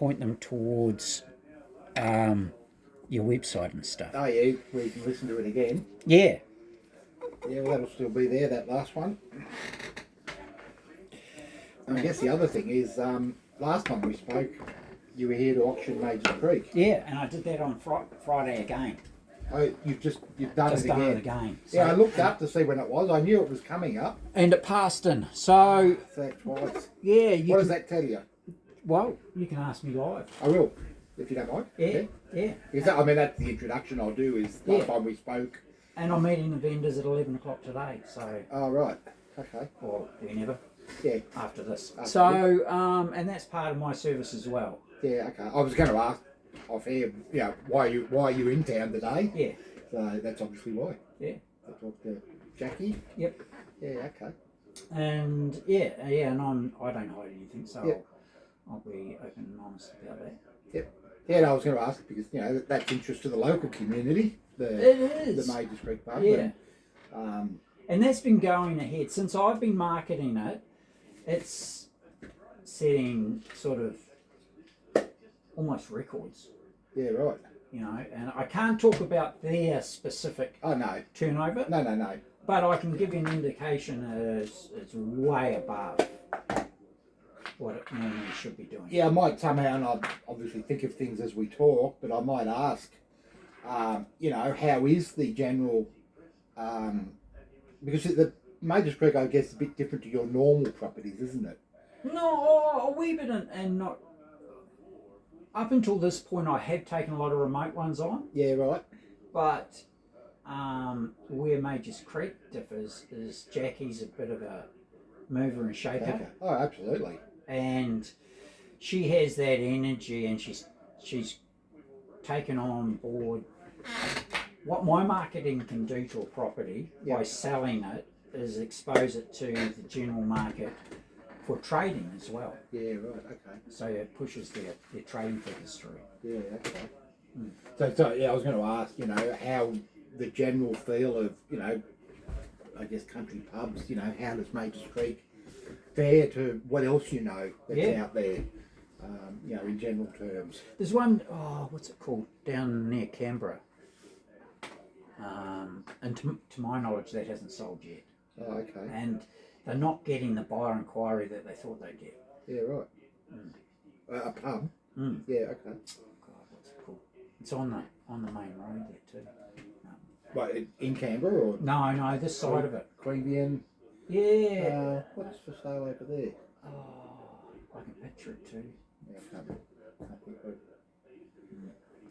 point them towards your website and stuff. Oh yeah, we can listen to it again. Yeah. Yeah, well, that'll still be there, that last one. And I guess the other thing is, last time we spoke, you were here to auction Major Creek. Yeah, and I did that on Friday again. Oh, you've done Just it done again. it again. So, Yeah, I looked up to see when it was. I knew it was coming up. and it passed in. So So twice. yeah, What does that tell you? Well, you can ask me live. I will, if you don't mind. Yeah. Because I mean, that's the introduction I'll do. Is last time we spoke. And I'm meeting the vendors at 11 o'clock today. So, Oh right. Okay. or whenever Yeah. after this. After So, and that's part of my service as well. Yeah. Okay. I was going to ask off air, why are you in town today? Yeah. So that's obviously why. Yeah. I talked to Jackie. Yep. Yeah. Okay. And and I don't hide anything, so Yep. I'll be open and honest about that. Yep. Yeah, no, I was going to ask because that's interest to the local community. It is. The Majors Creek pub. Yeah. And, And that's been going ahead since I've been marketing it. It's setting sort of almost records, yeah. Right. and I can't talk about their specific Oh no. turnover, No. but I can give you an indication it's way above what it normally should be doing. Yeah, I might somehow, and I'll obviously think of things as we talk, but I might ask, how is the general, because the Majors Creek, I guess, is a bit different to your normal properties, isn't it? No, a wee bit, and not. Up until this point, I have taken a lot of remote ones on, Yeah, right. but where Majors Creek differs is Jackie's a bit of a mover and shaker. Okay. Oh, absolutely. And she has that energy, and she's taken on board what my marketing can do to a property by selling it is expose it to the general market for trading as well. Yeah, right. Okay. So it pushes their trading figures through. Yeah, okay. So yeah, I was going to ask, how the general feel of, I guess country pubs, how does Majors Creek fare to what else that's out there, in general terms. There's one, what's it called, down near Canberra. And to my knowledge, that hasn't sold yet. Oh, okay. And they're not getting the buyer inquiry that they thought they'd get. Yeah, right. A pub? Yeah, okay. God, what's it called? It's on the main road there too. Right, in Canberra or? No, this side of it. Queanbeyan? Yeah. What's for sale over there? Oh, I can picture it too. Yeah, can't think of it.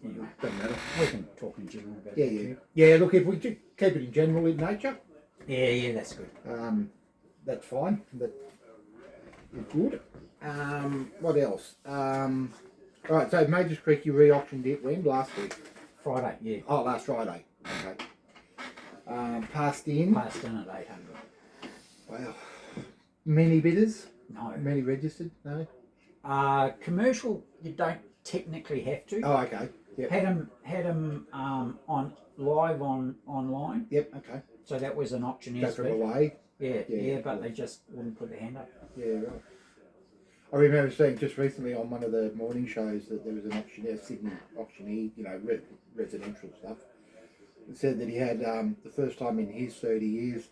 Anyway, Doesn't matter. we can talk in general about Yeah, that yeah. too. Yeah, look, if we keep it in general in nature, Yeah, that's good. that's fine. That is good. What else? Alright, so Majors Creek, you re-auctioned it when? Last week? Friday, yeah. Oh, last Friday. Okay. Passed in. Passed in at 800. Wow. Many bidders? No. Many registered? No? Commercial, you don't technically have to. Oh, okay. Yep. Had them on live online. Yep, okay. So that was an Go auctioneer's from bid. away. Yeah, but they just wouldn't put their hand up. Yeah, right. I remember seeing just recently on one of the morning shows that there was an auctioneer, Sydney auctioneer, residential stuff. It said that he had, the first time in his 30 years,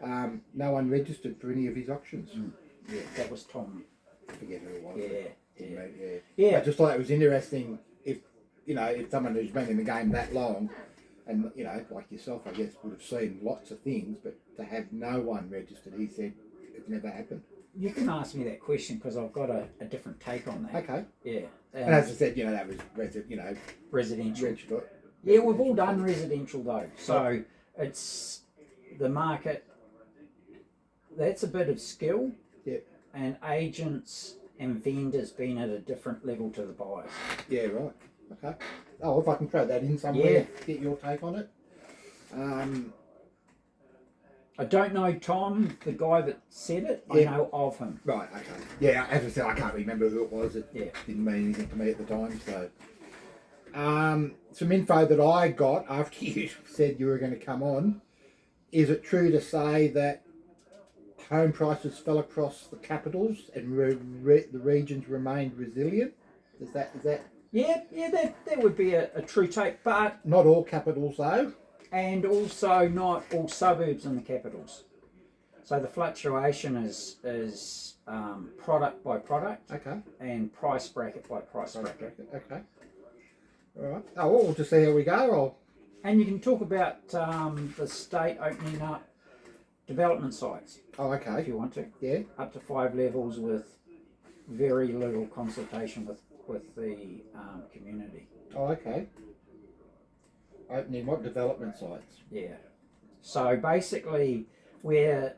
no one registered for any of his auctions. Yeah, that was Tom. I forget who it was. Yeah. Yeah. I just thought it was interesting if someone who's been in the game that long and, like yourself, I guess, would have seen lots of things, but to have no one registered, he said, it's never happened. You can ask me that question because I've got a different take on that. Okay. Yeah. And as I said, that was, Residential. registered. Yeah, we've all done residential though. So it's the market, that's a bit of skill. Yep. And agents and vendors being at a different level to the buyers. Yeah, right. Okay. Oh, if I can throw that in somewhere, get your take on it. I don't know Tom, the guy that said it. I know of him. Right, okay. Yeah, as I said, I can't remember who it was. It didn't mean anything to me at the time, so. Some info that I got after you said you were going to come on. Is it true to say that home prices fell across the capitals and the regions remained resilient? Is that Yeah, that would be a true take, but not all capitals though? and also not all suburbs in the capitals. So the fluctuation is product by product Okay. and price bracket by price bracket. Okay. All right. Oh, well, we'll just see how we go. And you can talk about the state opening up development sites Oh, if okay. you want to, Yeah. up to 5 levels with very little consultation with the community. Oh, okay. Opening what development sites? Yeah. So basically, where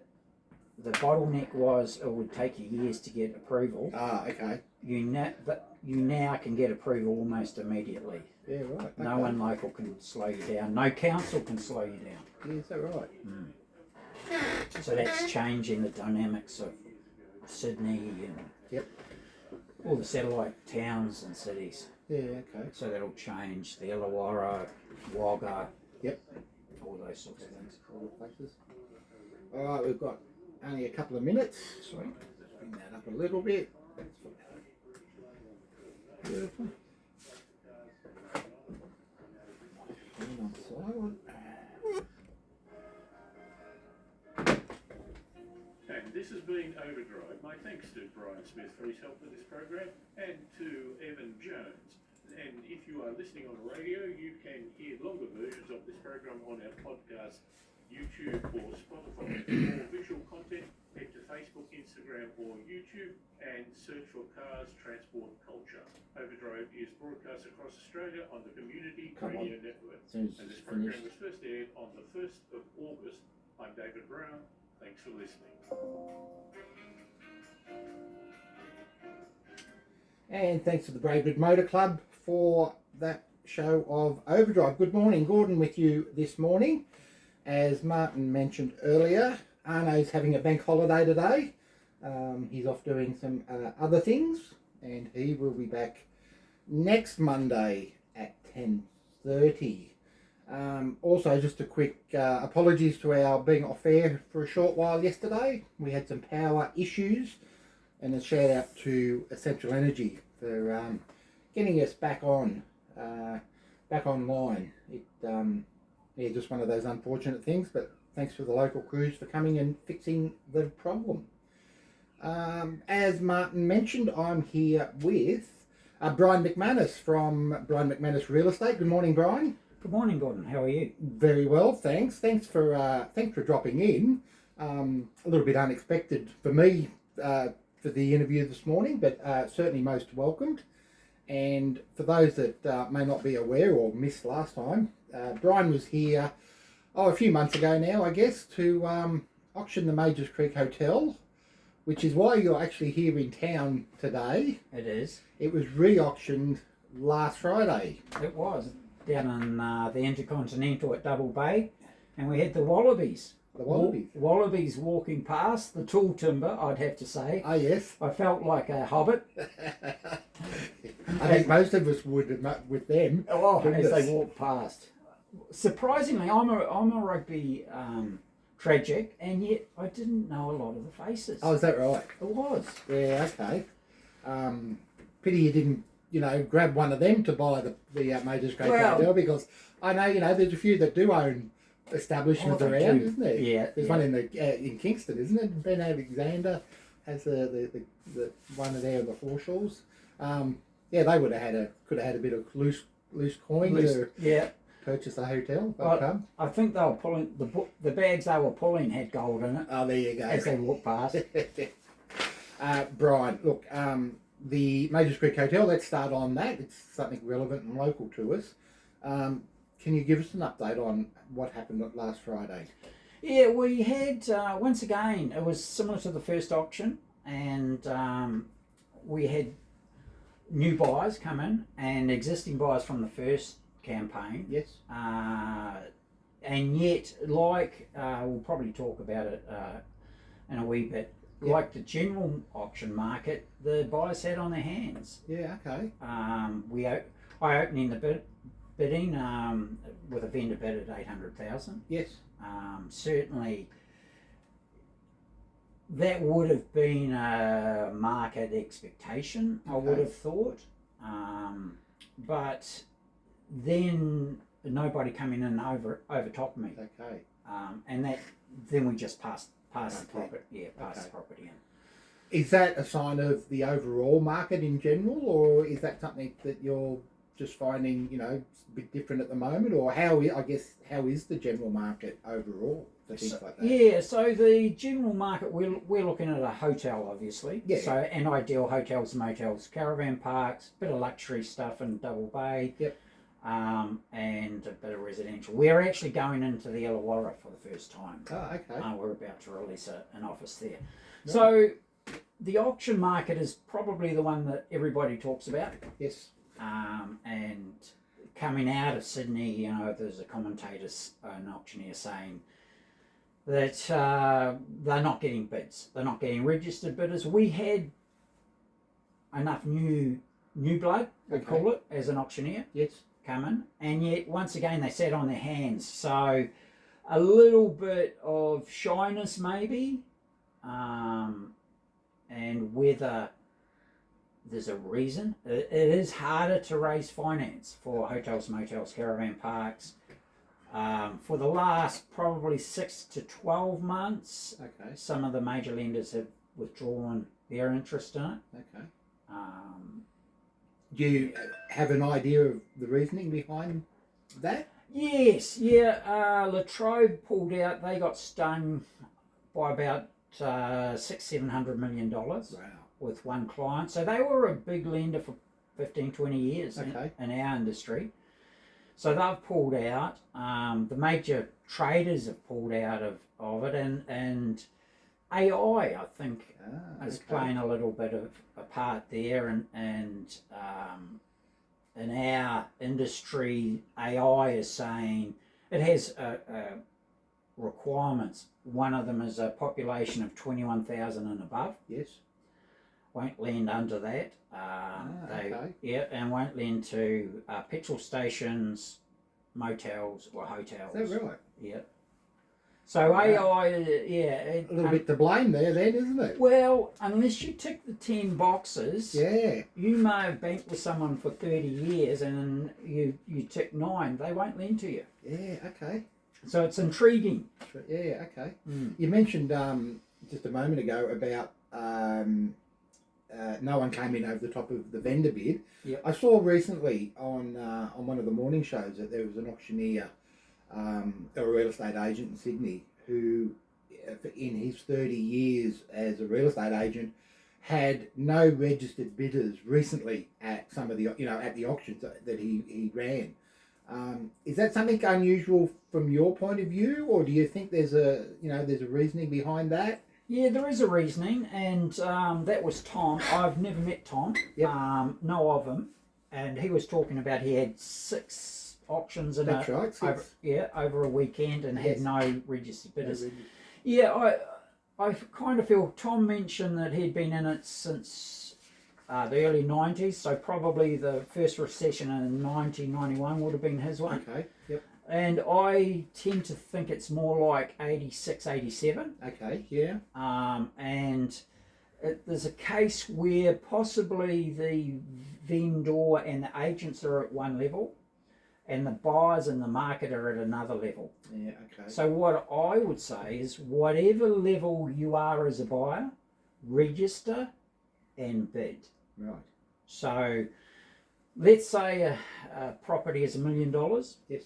the bottleneck was, it would take you years to get approval. Ah, okay. You now can get approval almost immediately. Yeah, right. No okay. one local can slow you down. No council can slow you down. Yeah, is that right? So that's changing the dynamics of Sydney and Yep. all the satellite towns and cities. Yeah, okay. So that'll change the Illawarra, Wagga, Yep. all those sorts of things. All the places. All right, we've got only a couple of minutes. Sweet. Let's bring that up a little bit. Beautiful. Turn on silent. And this has been Overdrive. My thanks to Brian Smith for his help with this program and to Evan Jones. And if you are listening on radio, you can hear longer versions of this program on our podcast, YouTube or Spotify. For more visual content, head to Facebook, Instagram or YouTube and search for Cars Transport Culture. Overdrive is broadcast across Australia on the Community Come Radio on. Network. As soon as And it's this program finished. was first aired on the 1st of August. I'm David Brown. Thanks for listening. And thanks to the Braidwood Motor Club for that show of Overdrive. Good morning, Gordon with you this morning. As Martin mentioned earlier, Arno's having a bank holiday today. He's off doing some other things, and he will be back next Monday at 10:30. Also, just a quick apologies to our being off air for a short while yesterday. We had some power issues, and a shout out to Essential Energy for getting us back online. Yeah, just one of those unfortunate things, but thanks to the local crews for coming and fixing the problem. As Martin mentioned, I'm here with Brian McManus from Brian McManus Real Estate. Good morning, Brian. Good morning, Gordon. How are you? Very well, thanks. Thanks for dropping in. A little bit unexpected for me for the interview this morning, but certainly most welcomed. And for those that may not be aware or missed last time, Brian was here a few months ago now, I guess, to auction the Majors Creek Hotel, which is why you're actually here in town today. It is. It was re-auctioned last Friday. It was down on the Intercontinental at Double Bay, and we had the Wallabies. The Wallabies. Wallabies walking past the tall timber, I'd have to say. Ah, yes. I felt like a hobbit. I think most of us would with them. Oh, as Goodness. they walked past. Surprisingly, I'm a rugby tragic, and yet I didn't know a lot of the faces. Oh, is that right? It was. Yeah, okay. Pity you didn't, grab one of them to buy the Majors Great Hotel, because I know, there's a few that do own establishments Oh, they around, do. isn't there? Yeah, There's yeah. one in Kingston, isn't it? Ben Alexander has the one there in the foreshores. Yeah, they could have had a bit of loose coin to Yeah. purchase a hotel. Well, But, I think they were pulling the bags they were pulling had gold in it oh, there you go. as they walked past. Brian, look, the Majors Creek Hotel, let's start on that. It's something relevant and local to us. Can you give us an update on what happened last Friday? Yeah, we had once again. It was similar to the first auction, and we had new buyers come in and existing buyers from the first campaign. Yes. And yet, we'll probably talk about it in a wee bit. Yep. Like the general auction market, the buyers had on their hands. Yeah, okay. I opened in the bidding with a vendor bid at 800,000. Yes. Certainly, that would have been a market expectation. I would have thought. But then nobody came in and overtopped me, Okay. and then we just passed the Okay. property. Yeah, passed Okay. the property in. Is that a sign of the overall market in general, or is that something that you're just finding, a bit different at the moment, or how is the general market overall for things like that? Yeah, so the general market, we're looking at a hotel, obviously. Yeah. So, and ideal hotels, motels, caravan parks, bit of luxury stuff in Double Bay. Yep. And a bit of residential. We're actually going into the Illawarra for the first time. Oh, okay. We're about to release an office there. Right. So the auction market is probably the one that everybody talks about. Yes. And coming out of Sydney, there's a commentator, an auctioneer saying that they're not getting bids. They're not getting registered bidders. We had enough new blood, we Okay. call it, as an auctioneer, Yes. come in, and yet once again they sat on their hands. So a little bit of shyness maybe, and whether there's a reason. It is harder to raise finance for hotels, motels, caravan parks. For the last probably 6 to 12 months, Okay. some of the major lenders have withdrawn their interest in it. Okay. Um, Do you have an idea of the reasoning behind that? Yes, yeah. Latrobe pulled out. They got stung by about $600-700 million Wow. with one client. So they were a big lender for 15-20 years Okay. in our industry. So they've pulled out. The major traders have pulled out of it, and AI, I think, is playing a little bit of a part there, and in our industry, AI is saying it has requirements. One of them is a population of 21,000 and above. Yes. Won't lend under that. Okay. Yeah, and won't lend to petrol stations, motels, or hotels. Is that right? Yeah. So Wow. AI, yeah. A little bit to blame there then, isn't it? Well, unless you tick the 10 boxes, Yeah. you may have banked with someone for 30 years and you tick 9, they won't lend to you. Yeah. Okay. So it's intriguing. Yeah. Okay. Mm. You mentioned just a moment ago about no one came in over the top of the vendor bid. Yep. I saw recently on one of the morning shows that there was an auctioneer or a real estate agent in Sydney who, in his 30 years as a real estate agent, had no registered bidders recently at some of the at the auctions that he ran. Is that something unusual from your point of view, or do you think there's a reasoning behind that? Yeah, there is a reasoning, and that was Tom. I've never met Tom. Yep. Know of him, and he was talking about he had 6 auctions in That's right. over a weekend and had Yes. no registered bidders. No Yeah, I kind of feel Tom mentioned that he'd been in it since the early 90s, so probably the first recession in 1991 would have been his one. Okay. Yep. And I tend to think it's more like 86, 87. Okay. Yeah. And there's a case where possibly the vendor and the agents are at one level and the buyers and the market are at another level. Yeah. Okay. So what I would say is whatever level you are as a buyer, register and bid. Right. So let's say a property is $1 million Yes.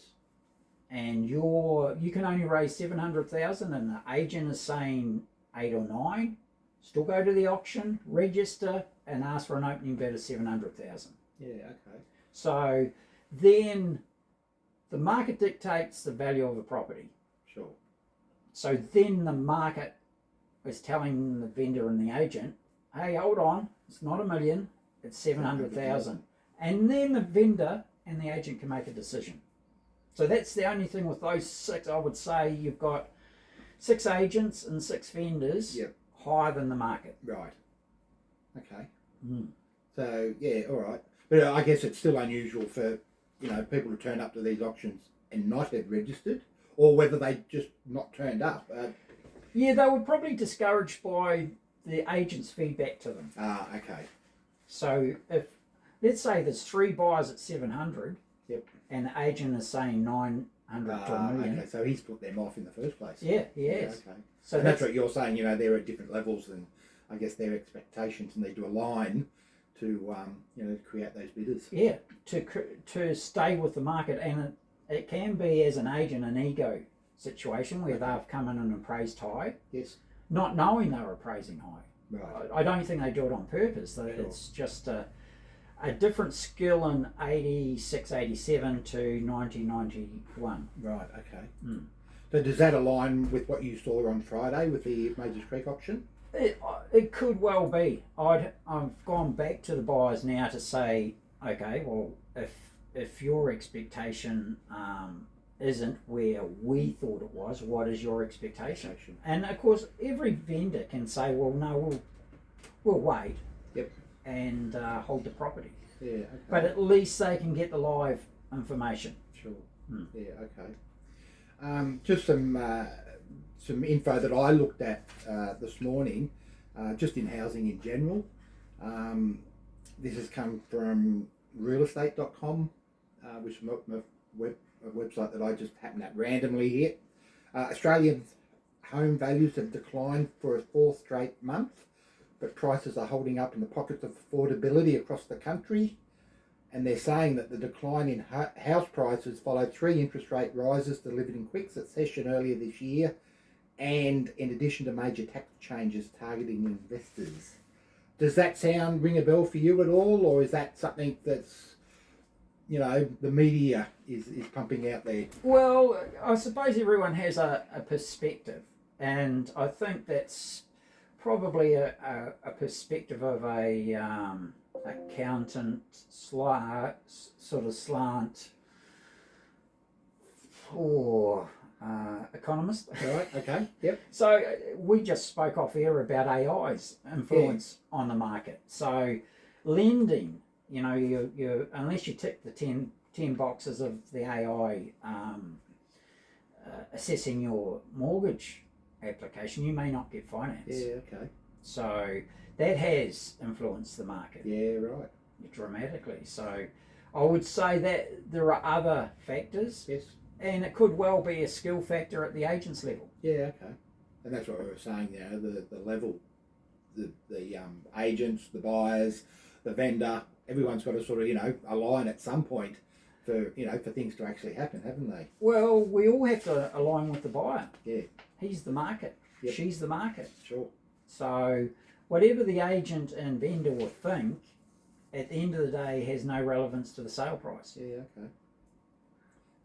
and you can only raise 700,000 and the agent is saying 8 or 9, still go to the auction, register and ask for an opening bid of 700,000. Yeah. Okay. So then the market dictates the value of a property. Sure. So then the market is telling the vendor and the agent, hey, hold on, it's not $1 million, it's 700,000. And then the vendor and the agent can make a decision. So that's the only thing with those 6. I would say you've got 6 agents and 6 vendors. Yep. Higher than the market. Right. Okay. Mm. So yeah, all right. But I guess it's still unusual for people to turn up to these auctions and not have registered, or whether they just not turned up. Yeah, they were probably discouraged by the agent's feedback to them. Okay. So if let's say there's 3 buyers at 700. Yep. And the agent is saying 900 to a million. Okay, so he's put them off in the first place. Yeah, he has. Okay. So And that's what you're saying, you know, they're at different levels and I guess their expectations need to align to, you know, create those bidders. Yeah, to stay with the market. And it can be, as an agent, an ego situation where they've come in and appraised high, Yes. not knowing they were appraising high. Right. I don't think they do it on purpose. Sure. It's just a different skill in 86, 87 to 90, 91. Right, okay. Mm. So does that align with what you saw on Friday with the Majors Creek auction? It could well be. I've gone back to the buyers now to say, okay, well, if your expectation isn't where we thought it was, what is your expectation? And of course, every vendor can say, well, no, we'll wait. Yep. And hold the property. Yeah, okay. But at least they can get the live information. Sure. Mm. Yeah, okay. Just some info that I looked at this morning, just in housing in general. This has come from realestate.com, which is a website that I just happened at randomly here. Australian home values have declined for a 4th straight month, but prices are holding up in the pockets of affordability across the country. And they're saying that the decline in house prices followed 3 interest rate rises delivered in quick succession earlier this year, and in addition to major tax changes targeting investors. Does that ring a bell for you at all, or is that something that's, you know, the media is pumping out there? Well, I suppose everyone has a perspective, and I think that's probably a perspective of a accountant sort of slant or economist. Right, okay, yep. So we just spoke off air about AI's influence on the market. So lending, you know, you unless you tick the 10 boxes of the AI assessing your mortgage application, you may not get finance. Yeah, okay. So that has influenced the market. Yeah, right. Dramatically. So I would say that there are other factors. Yes. And it could well be a skill factor at the agent's level. Yeah, okay. And that's what we were saying, you know, the level, the agents, the buyers, the vendor, everyone's got to sort of, you know, align at some point for, you know, for things to actually happen, haven't they? Well, we all have to align with the buyer. Yeah. He's the market. Yep. She's the market. Sure. So whatever the agent and vendor will think, at the end of the day, has no relevance to the sale price. Yeah, okay.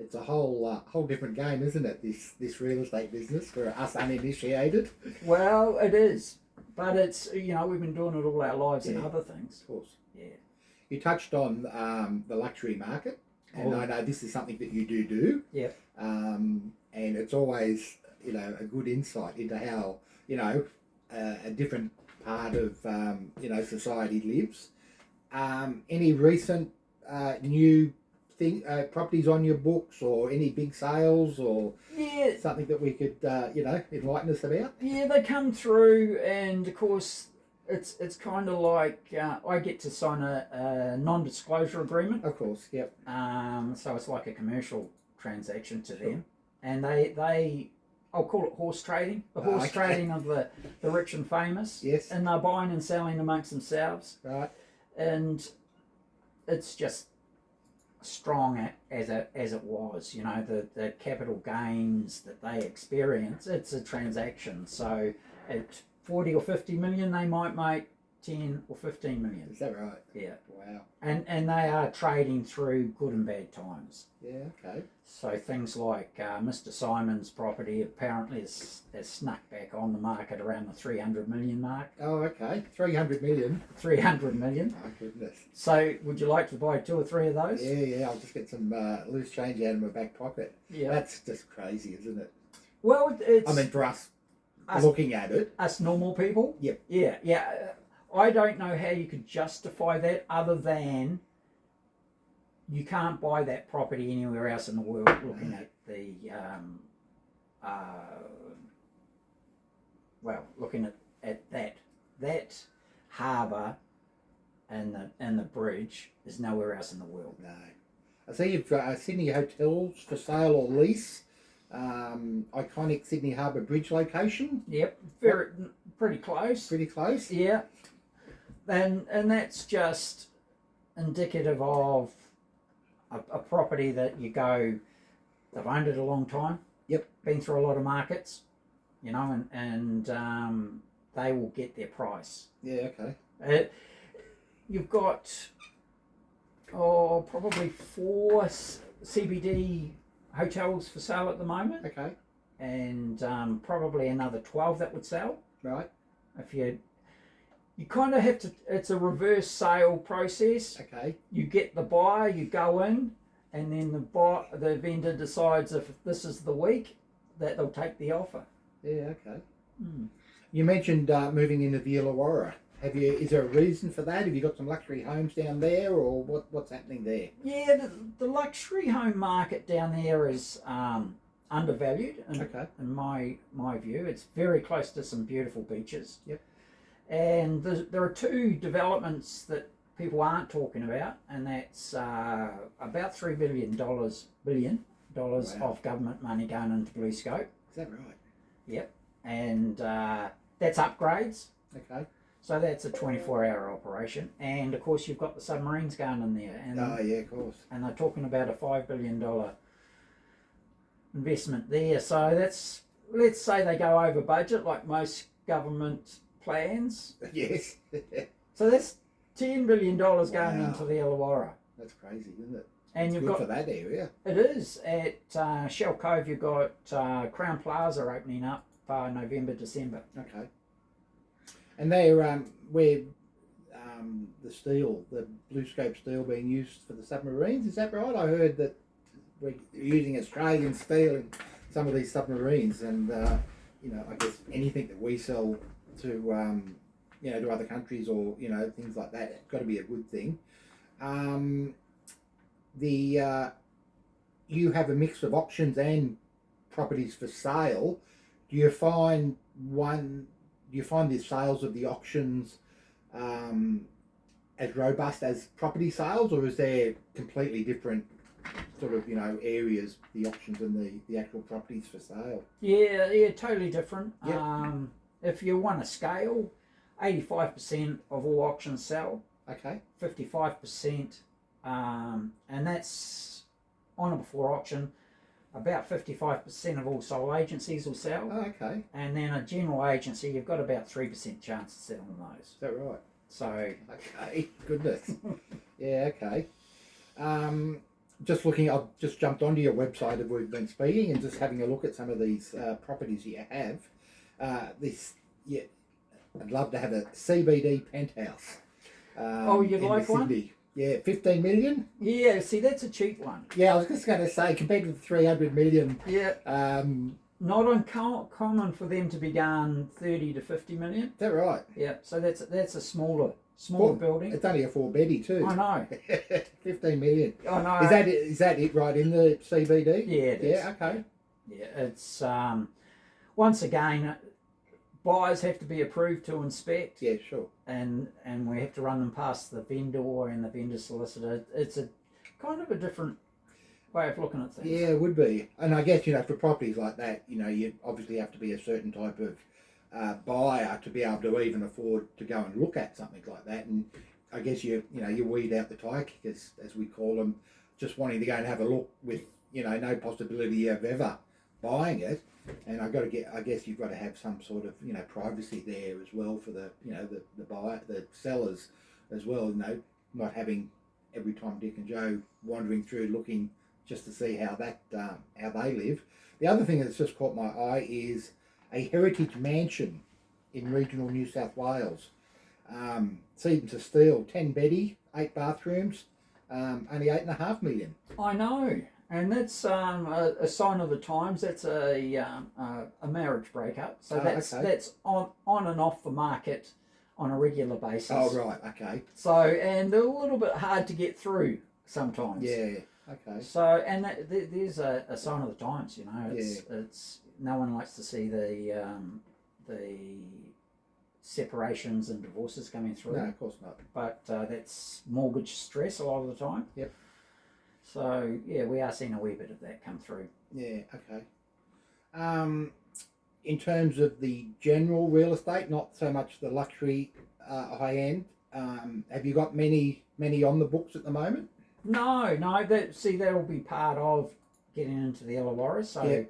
It's a whole different game, isn't it? This real estate business for us uninitiated. Well, it is, but it's, you know, we've been doing it all our lives in other things. Of course. Yeah. You touched on the luxury market, and I know this is something that you do. Yep. And it's always, you know, a good insight into how, you know, a different part of you know, society lives. Any recent new properties on your books, or any big sales, or something that we could you know, enlighten us about? Yeah, they come through, and of course it's kind of like I get to sign a non-disclosure agreement. Of course, yep. So it's like a commercial transaction to them, and they I'll call it horse trading, the horse trading of the rich and famous. Yes. And they're buying and selling amongst themselves. Right. And it's just strong as it was, you know, the capital gains that they experience. It's a transaction, so at 40 or 50 million they might make 10 or 15 million. Is that right? Yeah. Wow. And they are trading through good and bad times. Yeah, okay. So things like Mr. Simon's property apparently has snuck back on the market around the 300 million mark. Oh, okay. 300 million. 300 million. Oh, goodness. So would you like to buy 2 or 3 of those? Yeah. I'll just get some loose change out of my back pocket. Yeah. That's just crazy, isn't it? Well, it's... I mean, for us looking at it. Us normal people? Yep. Yeah. I don't know how you could justify that other than you can't buy that property anywhere else in the world looking at the, looking at that harbour and the bridge is nowhere else in the world. No. I see you've got Sydney hotels for sale or lease. Iconic Sydney Harbour Bridge location. Yep, pretty close. Pretty close. Yeah, and that's just indicative of a property that you go, they've owned it a long time. Yep. Been through a lot of markets, you know, and they will get their price. Yeah, okay. You've got probably 4 CBD hotels for sale at the moment, Okay. and probably another 12 that would sell. Right. If you kind of have to, it's a reverse sale process. Okay. You get the buyer, you go in, and then the vendor decides if this is the week that they'll take the offer. Yeah, okay. You mentioned moving into the Illawarra. Is there a reason for that? Have you got some luxury homes down there, or what's happening there? Yeah, the luxury home market down there is undervalued in my view. It's very close to some beautiful beaches. Yep. And there are 2 developments that people aren't talking about, and that's about $3 billion Wow. of government money going into Blue Scope. Is that right? Yep. And that's upgrades. Okay. So that's a 24-hour operation. And of course you've got the submarines going in there. And, Oh, yeah, of course. and they're talking about a $5 billion investment there. So that's, let's say they go over budget like most government plans. Yes. So that's $10 billion going Wow. into the Illawarra. That's crazy, isn't it? And It's you've good got, for that area. it is, at Shell Cove you've got Crown Plaza opening up November, December. Okay. And they're where the steel, the Blue Scope steel being used for the submarines, is that right? I heard that we're using Australian steel in some of these submarines, and I guess anything that we sell to to other countries, or things like that, it's got to be a good thing. You have a mix of auctions and properties for sale. Do you find the sales of the auctions as robust as property sales, or is there completely different sort of areas, the auctions and the actual properties for sale? Yeah, totally different. Yep. If you want a scale, 85% of all auctions sell, Okay. 55%, and that's on or before auction. About 55% of all sole agencies will sell, Oh, okay. and then a general agency, you've got about 3% chance of selling those. Is that right? So, Okay. Goodness. Yeah. Okay. Just looking, I've just jumped onto your website as we've been speaking, and just having a look at some of these properties you have. I'd love to have a CBD penthouse. you'd in like one? Sydney. Yeah, 15 million. yeah, see, that's a cheap one. Yeah, I was just going to say, compared with 300 million. Yeah, not uncommon for them to be going 30 to 50 million. Is that right? Yeah, so that's a smaller Four- building. It's only a 4-beddy too. I know. 15 million. I know. Is that it right in the CBD? Yeah, it is. Yeah. Okay. Yeah, it's once again, buyers have to be approved to inspect, Yeah. Sure. and we have to run them past the vendor and the vendor solicitor. It's a kind of a different way of looking at things. Yeah, it would be. And I guess for properties like that, you obviously have to be a certain type of buyer to be able to even afford to go and look at something like that. And I guess you weed out the tie kickers, as we call them, just wanting to go and have a look with no possibility of ever buying it. And I guess you've got to have some sort of privacy there as well for the the buyer, the sellers as well. Not having every Tom, Dick and Joe wandering through looking just to see how they live. The other thing that's just caught my eye is a heritage mansion in regional New South Wales. Seaton to Steel, 10-beddy, 8 bathrooms, only 8.5 million. I know, and that's a sign of the times. That's a marriage breakup. So that's on and off the market on a regular basis. Oh right, okay. So and they're a little bit hard to get through sometimes. Yeah, okay. So and there's a sign of the times. It's no one likes to see the separations and divorces coming through. No, of course not. But that's mortgage stress a lot of the time. Yep. So yeah, we are seeing a wee bit of that come through. Yeah, okay. In terms of the general real estate, not so much the luxury high end, have you got many on the books at the moment? No, that'll be part of getting into the Illawarra. So Yeah.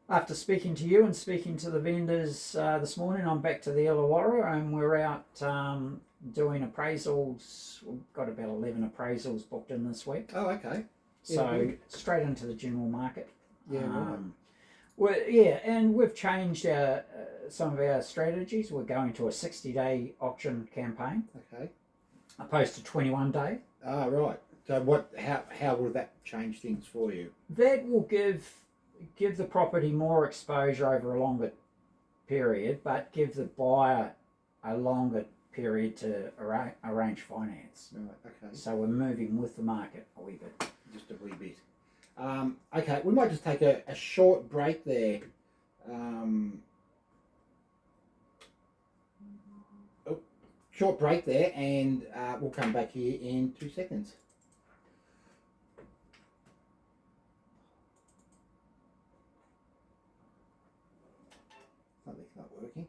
after speaking to you and speaking to the vendors this morning, I'm back to the Illawarra and we're out doing appraisals. We've got about 11 appraisals booked in this week. Oh, okay. Yeah, So good. straight into the general market. Yeah, right. And we've changed some of our strategies. We're going to a 60-day auction campaign Okay. opposed to 21-day. Ah, right. So how will that change things for you? That will give the property more exposure over a longer period, but give the buyer a longer period to arrange finance. Right, okay. So we're moving with the market a wee bit. Just a wee bit. Okay, we might just take a short break there. Short break there, and we'll come back here in 2 seconds. Something's not working.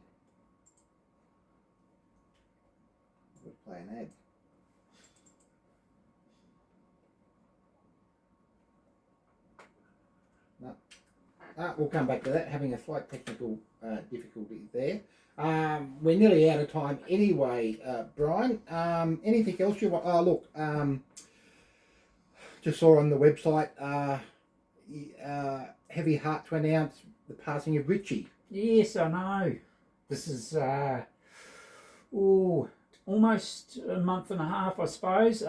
We'll play an ad. We'll come back to that, having a slight technical difficulty there. We're nearly out of time anyway, Brian. Anything else you want? Oh, look, just saw on the website, heavy heart to announce the passing of Richie. Yes, I know. This is almost a month and a half, I suppose.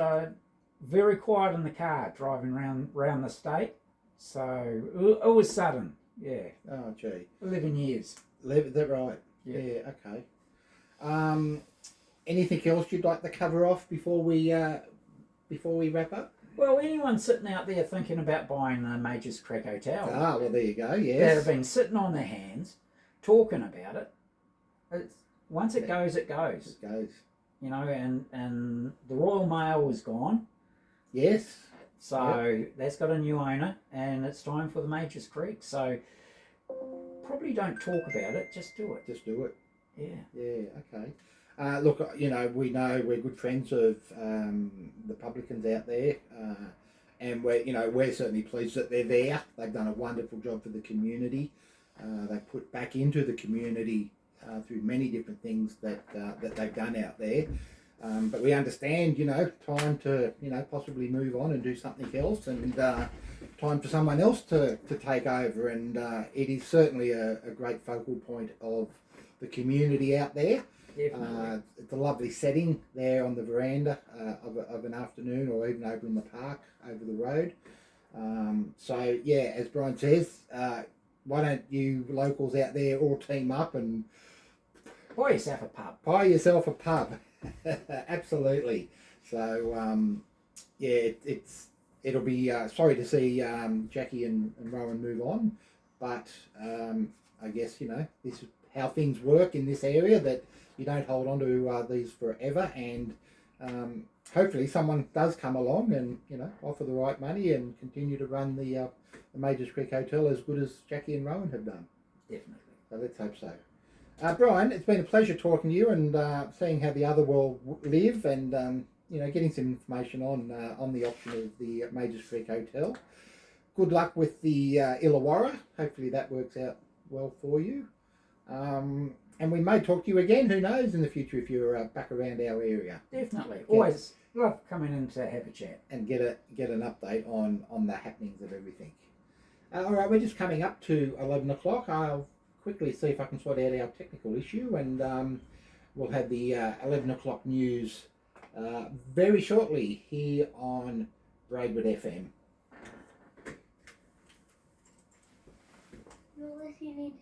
Very quiet in the car, driving around the state. So it was sudden, yeah. Oh, gee. 11 years. Is that right? Yeah, okay. Anything else you'd like to cover off before we wrap up? Well, anyone sitting out there thinking about buying the Majors Creek Hotel, Ah, well, there you go, that yes. have been sitting on their hands, talking about it, once it goes, it goes. It goes. You know, and the Royal Mail is gone. Yes. So that's got a new owner, and it's time for the Majors Creek. So probably don't talk about it, just do it. Just do it. Yeah. Yeah, okay. Look, you know, we know we're good friends of the publicans out there, and we're certainly pleased that they're there. They've done a wonderful job for the community. They've put back into the community through many different things that they've done out there. But we understand, time to, possibly move on and do something else, and time for someone else to take over. And it is certainly a great focal point of the community out there. Definitely. It's a lovely setting there on the veranda of an afternoon, or even over in the park over the road. So, yeah, as Brian says, why don't you locals out there all team up and Buy yourself a pub. buy yourself a pub. Absolutely. So it'll be sorry to see Jackie and Rowan move on, but I guess this is how things work in this area, that you don't hold on to these forever, and hopefully someone does come along and offer the right money and continue to run the Majors Creek Hotel as good as Jackie and Rowan have done. Definitely. So let's hope so. Brian, it's been a pleasure talking to you and seeing how the other world live, and getting some information on the option of the Majors Creek Hotel. Good luck with the Illawarra. Hopefully that works out well for you. And we may talk to you again, who knows, in the future if you're back around our area. Definitely. Always love coming in to have a chat. And get an update on the happenings of everything. All right, we're just coming up to 11 o'clock. I'll quickly see if I can sort out our technical issue, and we'll have the 11 o'clock news very shortly here on Braidwood FM. You're listening to